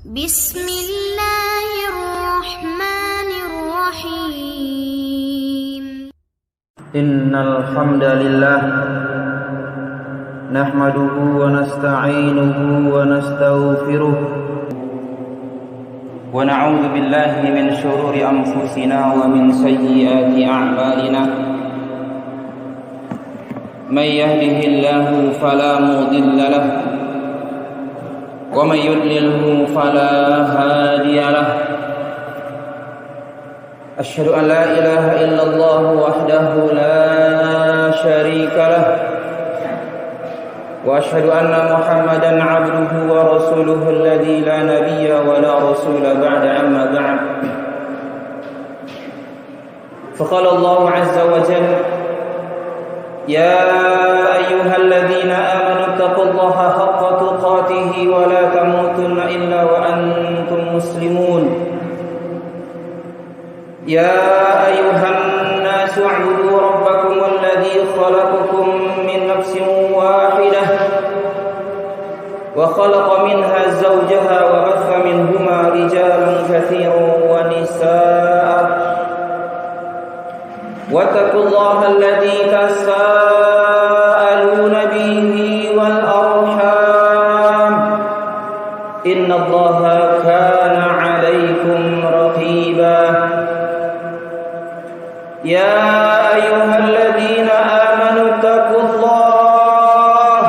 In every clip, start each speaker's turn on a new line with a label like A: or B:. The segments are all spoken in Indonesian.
A: بسم الله الرحمن الرحيم
B: إن الحمد لله نحمده ونستعينه ونستغفره ونعوذ بالله من شرور أنفسنا ومن سيئات أعمالنا من يهده الله فلا مضل له ومن يضلله فلا هادي له أشهد أن لا إله إلا الله وحده لا شريك له وأشهد أن محمدا عبده ورسوله الذي لا نبي ولا رسول بعد أما بعد فقال الله عز وجل يا أيها الذين آمنوا اتقوا الله حق تقاته ولا تموتن إلا وأنتم مسلمون يا أيها الناس اعبدوا ربكم الذي خلقكم من نفس واحدة وخلق منها زوجها وبث منهما رجالا كثيرا ونساء واتقوا الله الذي تساءلون به والأرحام إن الله كان عليكم رقيبا يا أيها الذين آمنوا اتقوا الله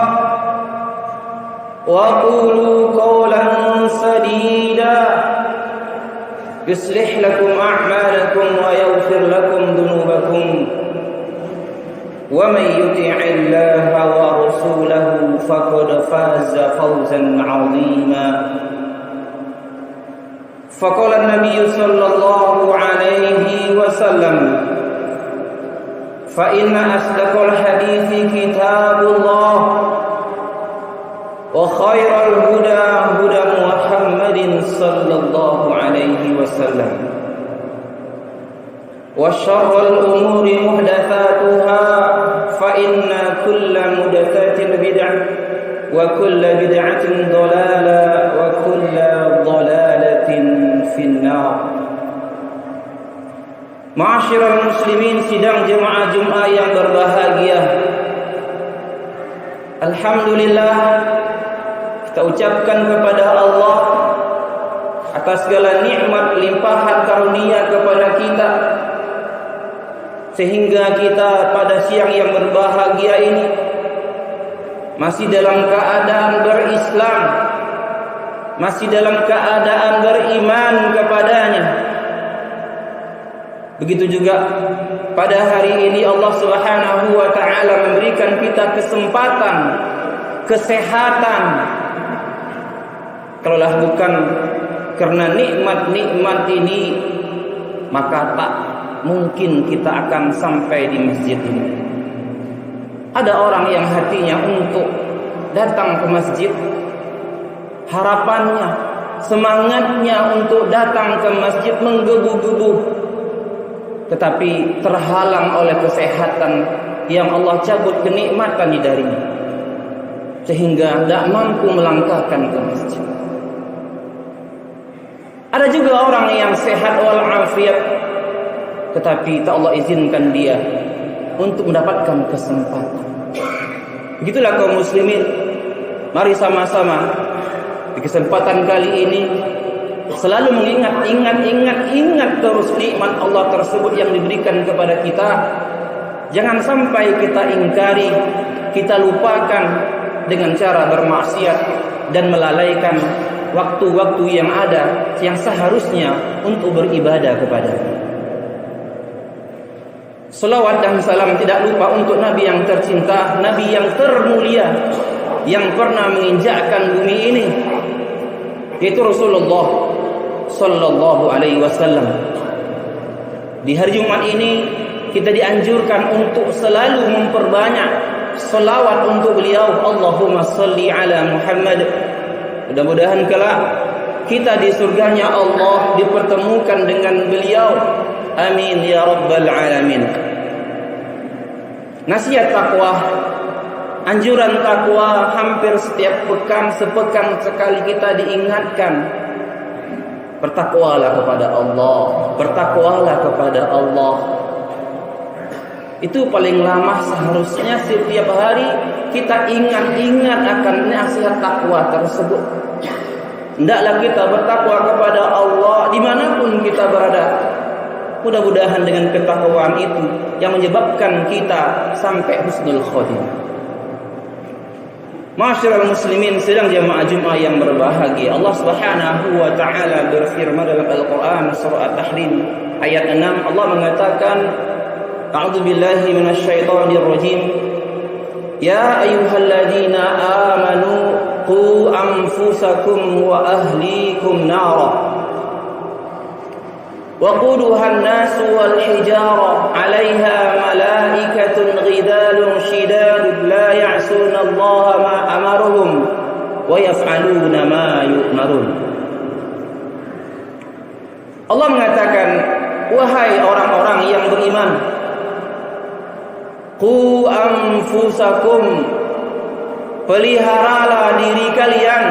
B: وقولوا قولا سديدا يصلح لكم أعمالكم ويغفر لكم ذنوبكم ومن يطع الله ورسوله فقد فاز فوزا عظيما فقال النبي صلى الله عليه وسلم فإن أصدق الحديث كتاب الله وخير الهدى هدى محمد صلى الله عليه وسلم وشر الأمور محدثاتها فإن كل محدثة بدعة وكل بدعة ضلالة وكل ضلالة في النار. Ma'asyiral muslimin, sidang jemaah Jumat yang berbahagia, alhamdulillah kita ucapkan kepada Allah atas segala nikmat limpahan karunia kepada kita, sehingga kita pada siang yang berbahagia ini masih dalam keadaan berislam, masih dalam keadaan beriman kepadanya. Begitu juga pada hari ini Allah Subhanahu wa taala memberikan kita kesempatan, kesehatan. Kalaulah bukan karena nikmat-nikmat ini, maka tak mungkin kita akan sampai di masjid ini. Ada orang yang hatinya untuk datang ke masjid, harapannya, semangatnya untuk datang ke masjid menggebu-gebu, tetapi terhalang oleh kesehatan yang Allah cabut kenikmatan darinya, sehingga tidak mampu melangkahkan ke masjid. Ada juga orang yang sehat walafiat, tetapi tak Allah izinkan dia untuk mendapatkan kesempatan. Begitulah kaum muslimin, mari sama-sama di kesempatan kali ini selalu ingat terus nikmat Allah tersebut yang diberikan kepada kita. Jangan sampai kita ingkari, kita lupakan dengan cara bermaksiat dan melalaikan waktu-waktu yang ada yang seharusnya untuk beribadah kepada-Nya. Salawat dan salam tidak lupa untuk Nabi yang tercinta, Nabi yang termulia, yang pernah menginjakkan bumi ini, yaitu Rasulullah sallallahu alaihi wasallam. Di hari Jumat ini kita dianjurkan untuk selalu memperbanyak salawat untuk beliau. Allahumma salli ala Muhammad. Mudah-mudahan kelak kita di surganya Allah dipertemukan dengan beliau. Amin ya rabbal alamin. Nasihat takwa, anjuran takwa hampir setiap pekan, sepekan sekali kita diingatkan Bertakwalah kepada Allah, bertakwalah kepada Allah. Itu paling lama seharusnya setiap hari kita ingat-ingat akan nasihat takwa tersebut. Hendaklah kita bertakwa kepada Allah dimanapun kita berada. Mudah-mudahan dengan ketakwaan itu yang menyebabkan kita sampai husnul khotimah. Ma'asyiral muslimin, sedang jamaah Jumat yang berbahagia, Allah Subhanahu wa taala berfirman dalam Al-Qur'an surah At-Tahrim ayat 6, Allah mengatakan, A'udzu billahi minasyaitonir rajim. Ya ayyuhalladzina amanu qu anfusakum wa ahlikum nara. وقودها الناس والحجارة عليها ملائكة غدال شداد لا يعصون الله ما أمرهم ويفعلون ما يؤمرون. Allah mengatakan, wahai orang-orang yang beriman, qu anfusakum, peliharalah diri kalian,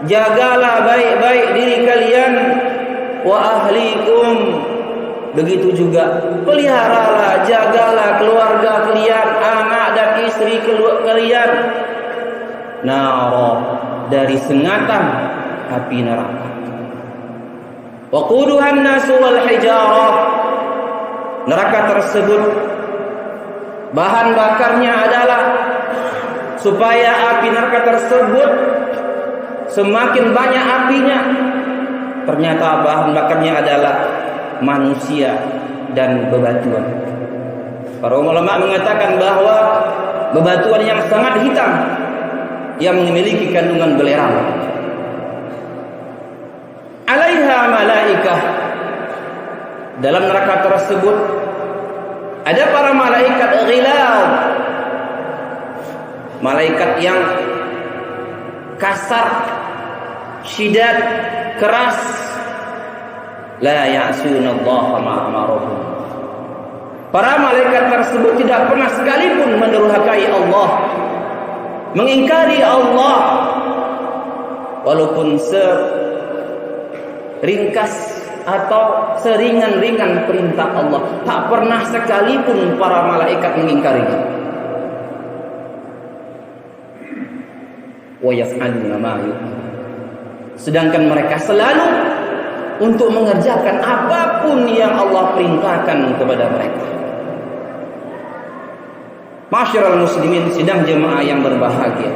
B: jagalah baik-baik diri kalian, wa ahlikum, begitu juga peliharalah, jagalah keluarga kalian, anak dan istri kalian, nara, dari sengatan api neraka. Waquduhan nasu wal hijarah, neraka tersebut bahan bakarnya adalah supaya api neraka tersebut semakin banyak apinya. Ternyata bahan bakarnya adalah manusia dan bebatuan. Para ulama mengatakan bahwa bebatuan yang sangat hitam yang memiliki kandungan belerang. Alaiha malaikah, dalam neraka tersebut ada para malaikat ghilal, malaikat yang kasar, syidad, keras, la ya'sunallaha ma amarahum. Para malaikat tersebut tidak pernah sekalipun mendurhakai Allah, mengingkari Allah, walaupun seringkas atau seringan-ringan perintah Allah, tak pernah sekalipun para malaikat mengingkarinya. Wa yaf'aluna ma yu'marun. Sedangkan mereka selalu untuk mengerjakan apapun yang Allah perintahkan kepada mereka. Ma'asyiral muslimin, sidang jemaah yang berbahagia,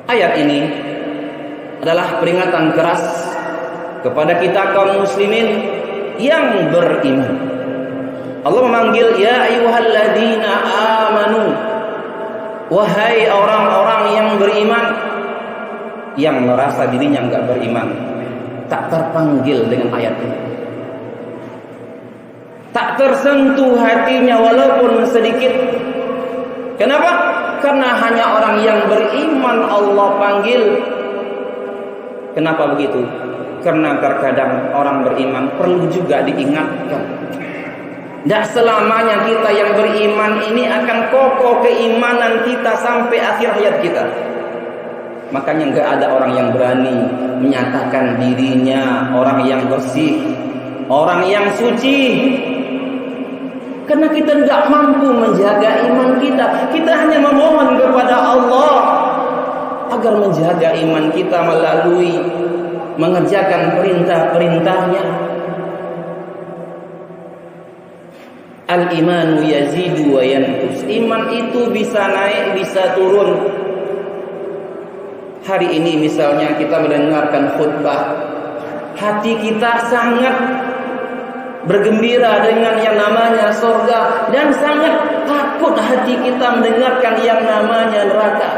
B: ayat ini adalah peringatan keras kepada kita kaum muslimin yang beriman. Allah memanggil, ya ayyuhalladzina amanu, wahai orang-orang yang beriman. Yang merasa dirinya enggak beriman tak terpanggil dengan ayat ini, tak tersentuh hatinya walaupun sedikit. Kenapa? Karena hanya orang yang beriman Allah panggil. Kenapa begitu? Karena terkadang orang beriman perlu juga diingatkan. Tidak selamanya kita yang beriman ini akan kokoh keimanan kita sampai akhir hayat kita. Makanya enggak ada orang yang berani menyatakan dirinya orang yang bersih, orang yang suci. Karena kita tidak mampu menjaga iman kita. Kita hanya memohon kepada Allah agar menjaga iman kita melalui mengerjakan perintah-perintahnya. Al-imanu yazidu wa yanqus. Iman itu bisa naik, bisa turun. Hari ini misalnya kita mendengarkan khutbah, hati kita sangat bergembira dengan yang namanya surga, dan sangat takut hati kita mendengarkan yang namanya neraka.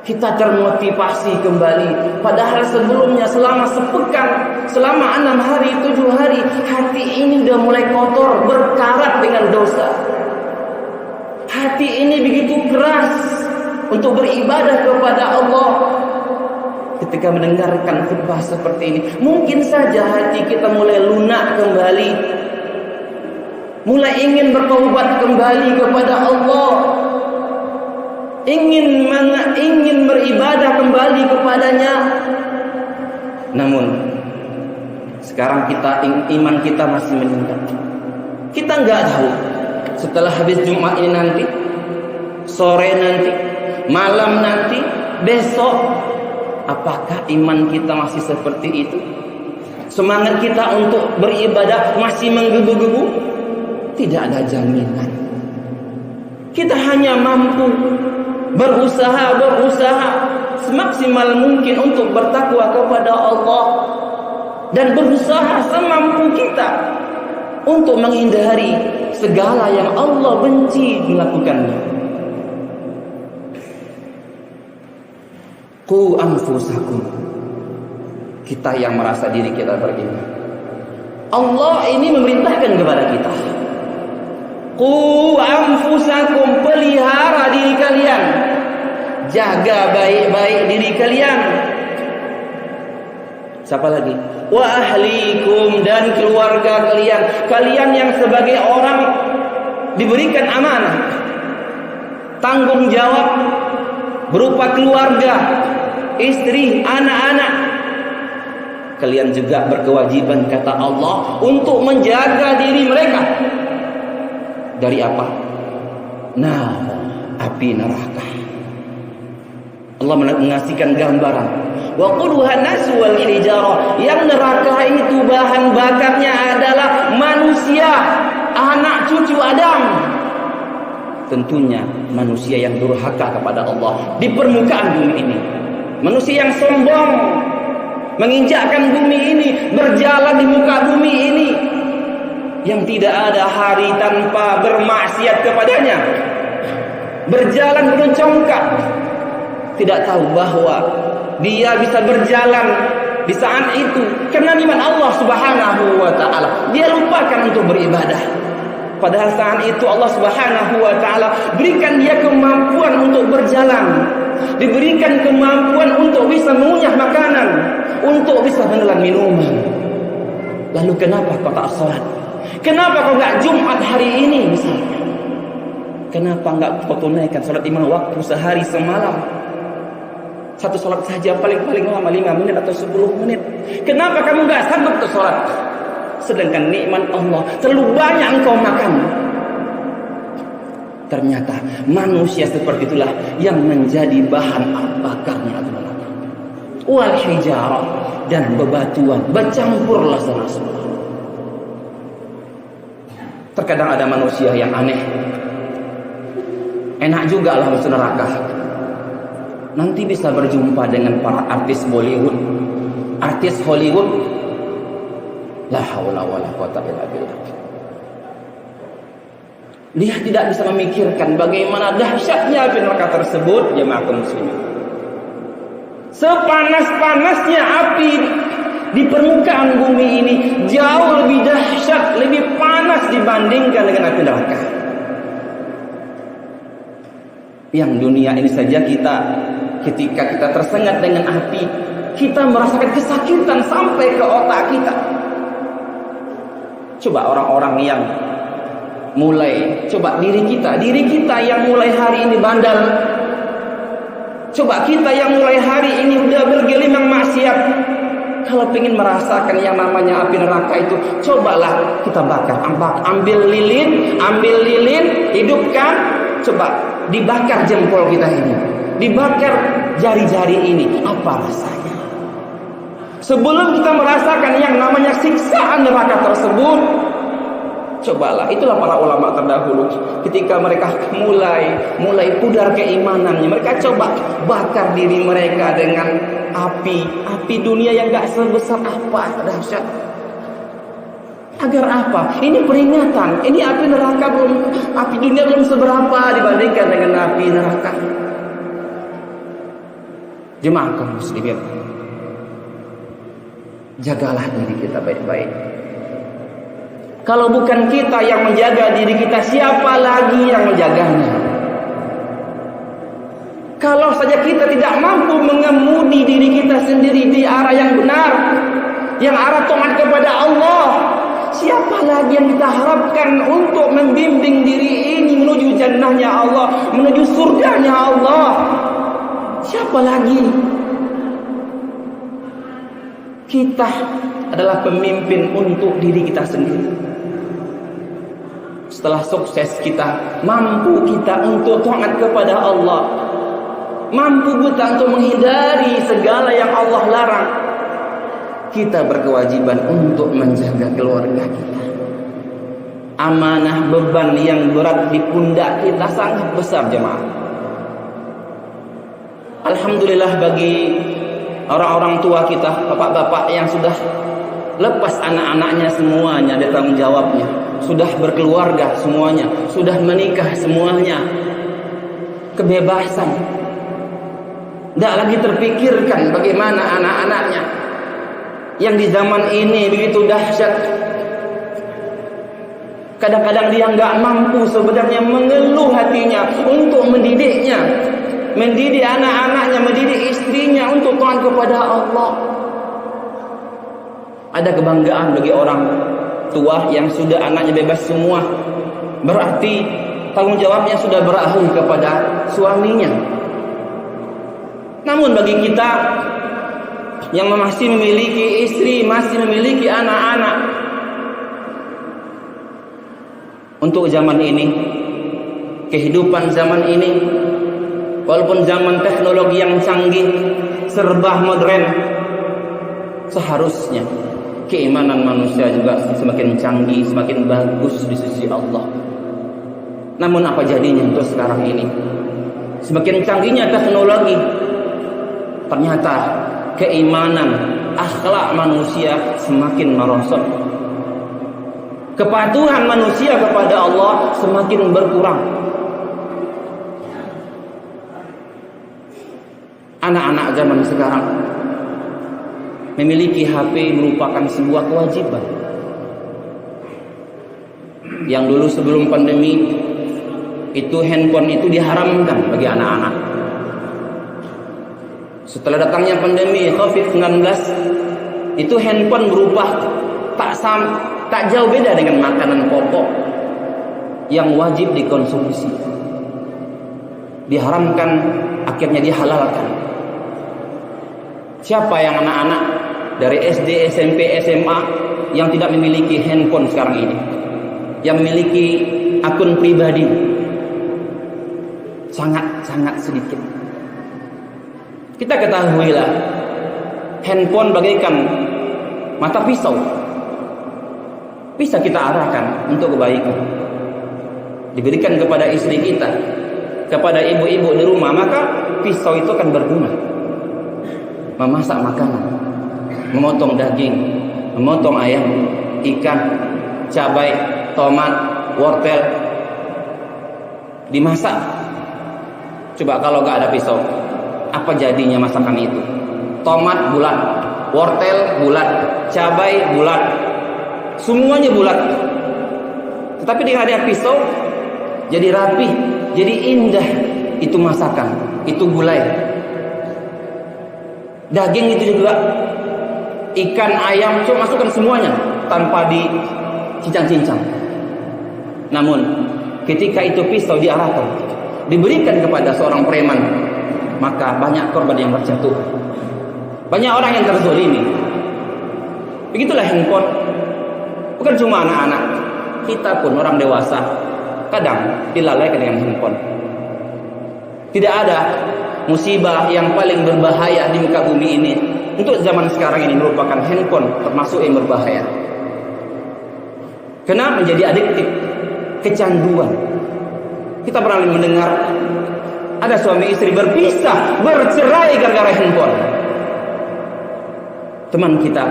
B: Kita termotivasi kembali, padahal sebelumnya selama sepekan, selama 6 hari, 7 hari, hati ini sudah mulai kotor, berkarat dengan dosa. Hati ini begitu keras untuk beribadah kepada Allah. Ketika mendengarkan khutbah seperti ini, mungkin saja hati kita mulai lunak kembali, mulai ingin bertaubat kembali kepada Allah, ingin beribadah kembali kepadanya. Namun sekarang iman kita masih meningkat. Kita nggak tahu setelah habis Jumat ini nanti, sore nanti, malam nanti, besok, apakah iman kita masih seperti itu? Semangat kita untuk beribadah masih menggebu-gebu? Tidak ada jaminan. Kita hanya mampu berusaha semaksimal mungkin untuk bertakwa kepada Allah dan berusaha semampu kita untuk menghindari segala yang Allah benci melakukannya. Qu anfusakum. Kita yang merasa diri kita beriman. Allah ini memerintahkan kepada kita. Qu anfusakum, pelihara diri kalian. Jaga baik-baik diri kalian. Siapa lagi? Wa ahlikum, dan keluarga kalian. Kalian yang sebagai orang diberikan amanah, tanggung jawab berupa keluarga, istri, anak-anak. Kalian juga berkewajiban, kata Allah, untuk menjaga diri mereka dari apa? Nah, api neraka. Allah mengasihkan gambaran. Wa quduhan nasu wal hijarah. Yang neraka itu bahan bakarnya adalah manusia, anak cucu Adam. Tentunya manusia yang durhaka kepada Allah di permukaan bumi ini. Manusia yang sombong, menginjakkan bumi ini, berjalan di muka bumi ini, yang tidak ada hari tanpa bermaksiat kepadanya, berjalan penuh congkak, tidak tahu bahwa dia bisa berjalan di saat itu karena nikmat Allah Subhanahu wa taala. Dia lupakan untuk beribadah. Padahal saat itu Allah Subhanahu wa taala berikan dia kemampuan untuk berjalan, diberikan kemampuan untuk bisa mengunyah makanan, untuk bisa menelan minuman. Lalu kenapa kau tak sholat? Kenapa kau enggak Jumat hari ini misalnya? Kenapa enggak kau tunaikan sholat 5 waktu sehari semalam? Satu sholat saja paling-paling lama 5 menit atau 10 menit. Kenapa kamu enggak sanggup untuk sholat? Sedangkan nikmat Allah terlalu banyak engkau makan. Ternyata manusia seperti itulah yang menjadi bahan bakarnya adalah wal hijarah, dan bebatuan bercampurlah sama semua. Terkadang ada manusia yang aneh. Enak juga lah masuk neraka. Nanti bisa berjumpa dengan para artis Bollywood, artis Hollywood. La haula wala quwata illa billah. Dia tidak bisa memikirkan bagaimana dahsyatnya api neraka tersebut, jemaah kaum muslimin. Sepanas-panasnya api di permukaan bumi ini jauh lebih dahsyat, lebih panas dibandingkan dengan api neraka. Yang dunia ini saja ketika kita tersengat dengan api, kita merasakan kesakitan sampai ke otak kita. Coba orang-orang yang coba diri kita yang mulai hari ini bandel. Coba kita yang mulai hari ini udah bergelimang maksiat. Kalau ingin merasakan yang namanya api neraka itu, cobalah kita bakar. Ambil lilin, hidupkan. Coba dibakar jempol kita ini, dibakar jari-jari ini. Apa rasanya? Sebelum kita merasakan yang namanya siksaan neraka tersebut, cobalah. Itulah para ulama terdahulu, ketika mereka mulai pudar keimanannya, mereka coba bakar diri mereka dengan api dunia yang gak sebesar apa dahsyat. Agar apa? Ini peringatan. Ini api neraka api dunia belum seberapa dibandingkan dengan api neraka. Jemaah kaum muslimin, jagalah diri kita baik-baik. Kalau bukan kita yang menjaga diri kita, siapa lagi yang menjaganya? Kalau saja kita tidak mampu mengemudi diri kita sendiri di arah yang benar, yang arah taat kepada Allah, siapa lagi yang kita harapkan untuk membimbing diri ini menuju jannahnya Allah, menuju surganya Allah? Siapa lagi? Kita adalah pemimpin untuk diri kita sendiri. Setelah sukses kita, mampu kita untuk taat kepada Allah, mampu kita untuk menghindari segala yang Allah larang, kita berkewajiban untuk menjaga keluarga kita. Amanah beban yang berat di pundak kita sangat besar, jemaah. Alhamdulillah bagi orang-orang tua kita, bapak-bapak yang sudah lepas anak-anaknya semuanya dari tanggung jawabnya, sudah berkeluarga semuanya, sudah menikah semuanya, kebebasan. Tidak lagi terpikirkan bagaimana anak-anaknya yang di zaman ini begitu dahsyat. Kadang-kadang dia nggak mampu sebenarnya mengeluh hatinya untuk mendidiknya, mendidik anak-anaknya, mendidik istrinya untuk taat kepada Allah. Ada kebanggaan bagi orang tua yang sudah anaknya bebas semua. Berarti tanggung jawabnya sudah beralih kepada suaminya. Namun bagi kita yang masih memiliki istri, masih memiliki anak-anak, untuk zaman ini, kehidupan zaman ini, walaupun zaman teknologi yang canggih, serba modern, seharusnya keimanan manusia juga semakin canggih, semakin bagus di sisi Allah. Namun apa jadinya untuk sekarang ini? Semakin canggihnya teknologi, ternyata keimanan, akhlak manusia semakin merosot. Kepatuhan manusia kepada Allah semakin berkurang. Anak-anak zaman sekarang memiliki HP merupakan sebuah kewajiban. Yang dulu sebelum pandemi itu handphone itu diharamkan bagi anak-anak. Setelah datangnya pandemi COVID-19, itu handphone berubah tak jauh beda dengan makanan pokok yang wajib dikonsumsi. Diharamkan, akhirnya dihalalkan. Siapa yang anak-anak dari SD, SMP, SMA yang tidak memiliki handphone sekarang ini, yang memiliki akun pribadi? Sangat sedikit. Kita ketahuilah, handphone bagaikan mata pisau, bisa kita arahkan untuk kebaikan. Diberikan kepada istri kita, kepada ibu-ibu di rumah, maka pisau itu akan berguna. Memasak makanan, memotong daging, memotong ayam, ikan, cabai, tomat, wortel, dimasak. Coba kalau nggak ada pisau, apa jadinya masakan itu? Tomat bulat, wortel bulat, cabai bulat, semuanya bulat. Tetapi dengan ada pisau, jadi rapi, jadi indah. Itu masakan, itu gulai. Daging itu juga, ikan, ayam, coba masukkan semuanya tanpa dicincang-cincang. Namun ketika itu pisau diarahkan, diberikan kepada seorang preman, maka banyak korban yang terjatuh, banyak orang yang terzolimi. Begitulah handphone. Bukan cuma anak-anak, kita pun orang dewasa kadang dilalaikan dengan handphone. Tidak ada musibah yang paling berbahaya di muka bumi ini. Untuk zaman sekarang ini merupakan handphone termasuk yang berbahaya. Kenapa menjadi adiktif, kecanduan? Kita pernah mendengar ada suami istri berpisah, bercerai gara-gara handphone. Teman kita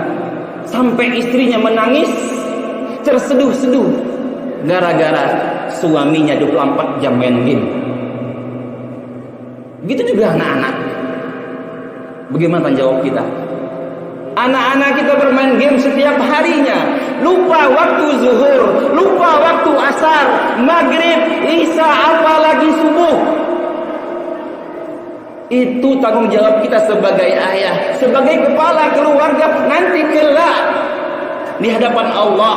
B: sampai istrinya menangis, terseduh-seduh gara-gara suaminya 24 jam main game. Begitu juga anak-anak. Bagaimana tanggung jawab kita? Anak-anak kita bermain game setiap harinya, lupa waktu zuhur, lupa waktu asar, maghrib, isya, apalagi subuh. Itu tanggung jawab kita sebagai ayah, sebagai kepala keluarga. Nanti kelak di hadapan Allah,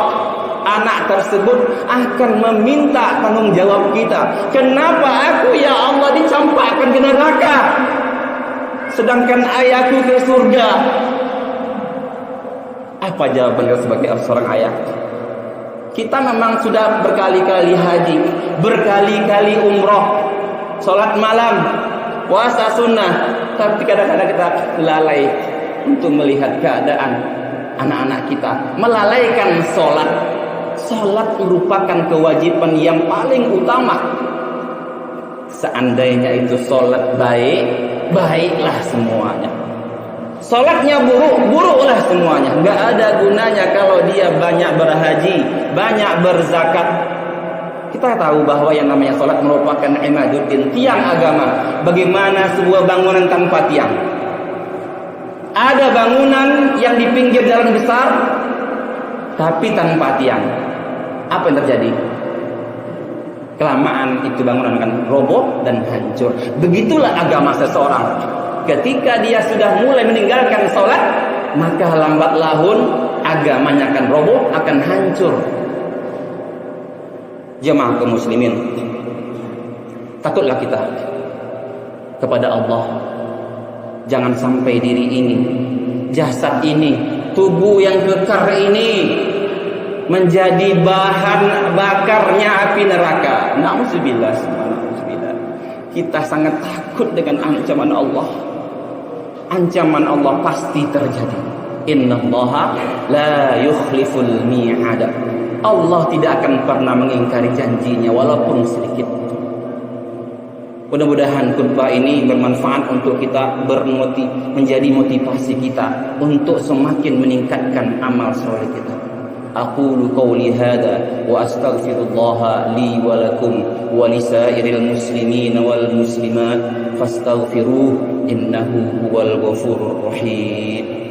B: anak tersebut akan meminta tanggung jawab kita. Kenapa aku ya Allah dicampakkan ke neraka, sedangkan ayahku ke surga? Apa jawaban kita sebagai seorang ayah? Kita memang sudah berkali-kali haji, berkali-kali umroh, sholat malam, puasa sunnah, tapi kadang-kadang kita lalai untuk melihat keadaan anak-anak kita, melalaikan sholat. Sholat merupakan kewajiban yang paling utama. Seandainya itu sholat baik, baiklah semuanya. Sholatnya buruk, buruklah semuanya. Gak ada gunanya kalau dia banyak berhaji, banyak berzakat. Kita tahu bahwa yang namanya sholat merupakan imaduddin, tiang agama. Bagaimana sebuah bangunan tanpa tiang? Ada bangunan yang di pinggir jalan besar, tapi tanpa tiang. Apa yang terjadi? Kelamaan itu bangunan akan roboh dan hancur. Begitulah agama seseorang. Ketika dia sudah mulai meninggalkan sholat, maka lambat laun agamanya akan roboh, akan hancur. Jemaah kaum muslimin, takutlah kita kepada Allah. Jangan sampai diri ini, jasad ini, tubuh yang kekar ini menjadi bahan bakarnya api neraka. Na'udzubillah. Kita sangat takut dengan ancaman Allah. Ancaman Allah pasti terjadi. Innallaha la yukhliful mi'ad. Allah tidak akan pernah mengingkari janjinya walaupun sedikit. Mudah-mudahan khutbah ini bermanfaat untuk kita, menjadi motivasi kita untuk semakin meningkatkan amal soleh kita. Aqulu qawli hadha wa astaghfirullah li wa lakum wa lisairil muslimin wal muslimat fastaghfiruh innahu huwal ghafurur rahim.